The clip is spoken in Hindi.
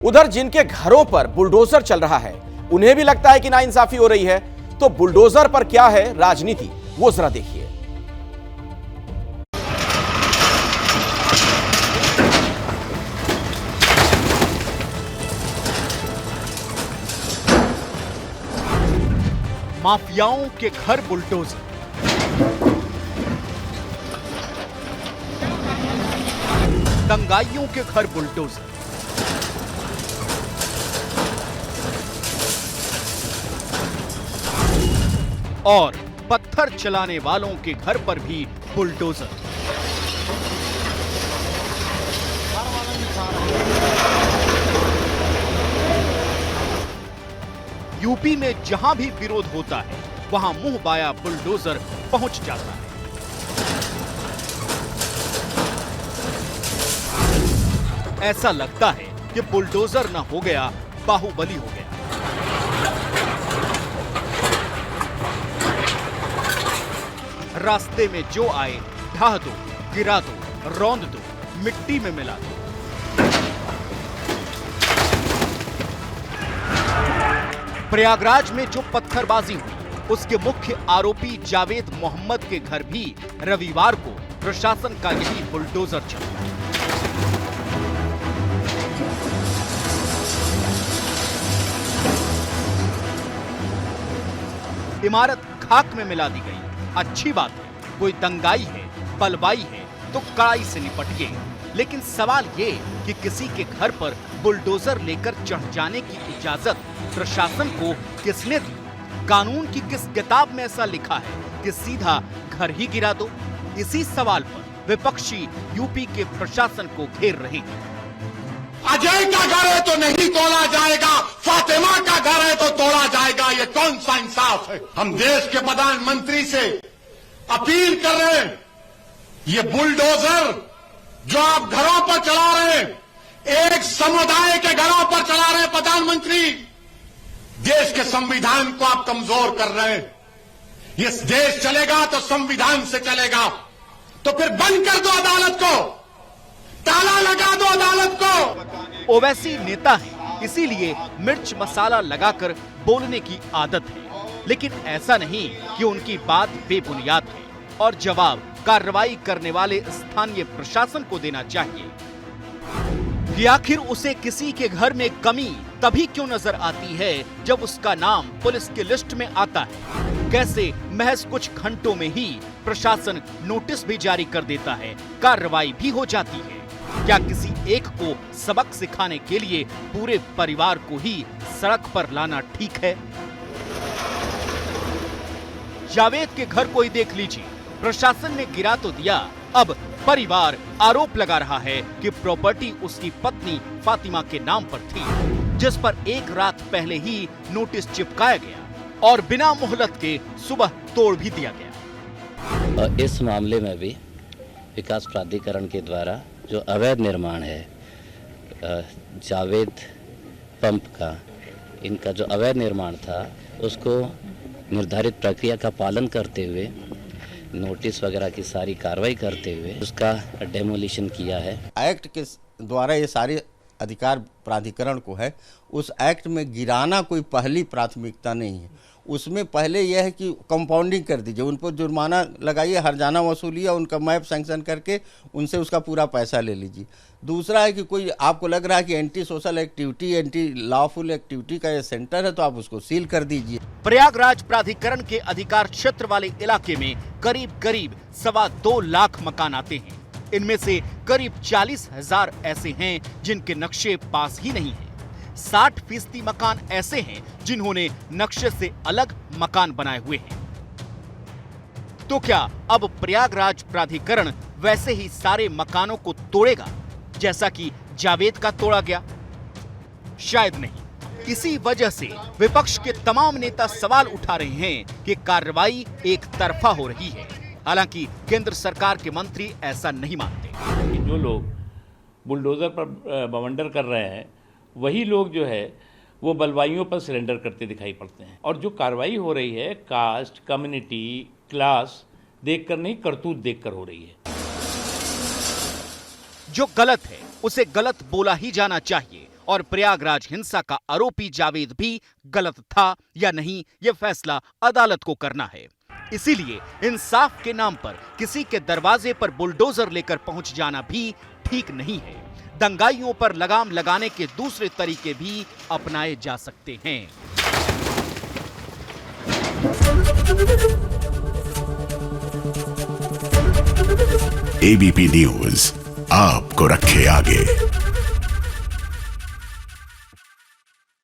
उधर जिनके घरों पर बुलडोजर चल रहा है उन्हें भी लगता है कि नाइंसाफी हो रही है, तो बुलडोजर पर क्या है राजनीति, वो जरा देखिए। माफियाओं के घर बुलडोजर, दंगाइयों के घर बुलडोजर, और पत्थर चलाने वालों के घर पर भी बुलडोजर। यूपी में जहां भी विरोध होता है वहां मुंह बाया बुलडोजर पहुंच जाता है। ऐसा लगता है कि बुलडोजर न हो गया बाहुबली हो गया। रास्ते में जो आए ढा दो, गिरा दो, रौंद दो, मिट्टी में मिला दो। प्रयागराज में जो पत्थरबाजी हुई उसके मुख्य आरोपी जावेद मोहम्मद के घर भी रविवार को प्रशासन का यही बुलडोजर चला। इमारत खाक में मिला दी गई। अच्छी बात है, कोई दंगाई है, बलवाई है तो कड़ाई से निपटिए, लेकिन सवाल ये कि किसी के घर पर बुलडोजर लेकर चढ़ जाने की इजाजत प्रशासन को किसने दी? कानून की किस किताब में ऐसा लिखा है कि सीधा घर ही गिरा दो? इसी सवाल पर विपक्षी यूपी के प्रशासन को घेर रहे हैं। अजय का घर है तो नहीं तोड़ा जाएगा, फातिमा का घर है तो तोड़ा जाएगा, ये कौन सा इंसाफ है? हम देश के प्रधानमंत्री से अपील कर रहे हैं, ये बुलडोजर जो आप घरों पर चला रहे हैं, एक समुदाय के घरों पर चला रहे हैं प्रधानमंत्री, देश के संविधान को आप कमजोर कर रहे हैं। ये देश चलेगा तो संविधान से चलेगा, तो फिर बंद कर दो अदालत को, ताला लगा दो अदालत को। ओवैसी नेता है, इसीलिए मिर्च मसाला लगाकर बोलने की आदत है, लेकिन ऐसा नहीं कि उनकी बात बेबुनियाद है और जवाब कार्रवाई करने वाले स्थानीय प्रशासन को देना चाहिए कि आखिर उसे किसी के घर में कमी तभी क्यों नजर आती है जब उसका नाम पुलिस की लिस्ट में आता है। कैसे महज कुछ घंटों में ही प्रशासन नोटिस भी जारी कर देता है, कार्रवाई भी हो जाती है। क्या किसी एक को सबक सिखाने के लिए पूरे परिवार को ही सड़क पर लाना ठीक है? जावेद के घर को ही देख लीजिए, प्रशासन ने गिरा तो दिया, अब परिवार आरोप लगा रहा है कि प्रॉपर्टी उसकी पत्नी फातिमा के नाम पर थी, जिस पर एक रात पहले ही नोटिस चिपकाया गया और बिना मोहलत के सुबह तोड़ भी दिया गया। इस मामले में भी विकास प्राधिकरण के द्वारा जो अवैध निर्माण है जावेद पंप का, इनका जो अवैध निर्माण था उसको निर्धारित प्रक्रिया का पालन करते हुए नोटिस वगैरह की सारी कार्रवाई करते हुए उसका डेमोलिशन किया है। एक्ट के द्वारा ये सारे अधिकार प्राधिकरण को है, उस एक्ट में गिराना कोई पहली प्राथमिकता नहीं है। उसमें पहले यह है कि कंपाउंडिंग कर दीजिए, उन पर जुर्माना लगाइए, हर्जाना वसूलिए, उनका मैप सैंक्शन करके उनसे उसका पूरा पैसा ले लीजिए। दूसरा है कि कोई आपको लग रहा है कि anti social activity, anti lawful activity का ये सेंटर है तो आप उसको सील कर दीजिए। प्रयागराज प्राधिकरण के अधिकार क्षेत्र वाले इलाके में करीब 2.25 लाख मकान आते हैं। इनमें से करीब 40,000 ऐसे हैं जिनके नक्शे पास ही नहीं है। 60% मकान ऐसे हैं जिन्होंने नक्शे से अलग मकान बनाए हुए हैं। तो क्या अब प्रयागराज प्राधिकरण वैसे ही सारे मकानों को तोड़ेगा जैसा कि जावेद का तोड़ा गया? शायद नहीं। इसी वजह से विपक्ष के तमाम नेता सवाल उठा रहे हैं कि कार्रवाई एक तरफा हो रही है। हालांकि केंद्र सरकार के मंत्री ऐसा नहीं मानते। जो लोग बुलडोजर पर बवंडर कर रहे हैं वही लोग जो है वो बलवाइयों पर सरेंडर करते दिखाई पड़ते हैं, और जो कार्रवाई हो रही है कास्ट, कम्युनिटी, क्लास देखकर नहीं, करतूत देखकर हो रही है। जो गलत है उसे गलत बोला ही जाना चाहिए और प्रयागराज हिंसा का आरोपी जावेद भी गलत था या नहीं, यह फैसला अदालत को करना है। इसीलिए इंसाफ के नाम पर किसी के दरवाजे पर बुलडोजर लेकर पहुंच जाना भी ठीक नहीं है। दंगाइयों पर लगाम लगाने के दूसरे तरीके भी अपनाए जा सकते हैं। एबीपी न्यूज आपको रखे आगे।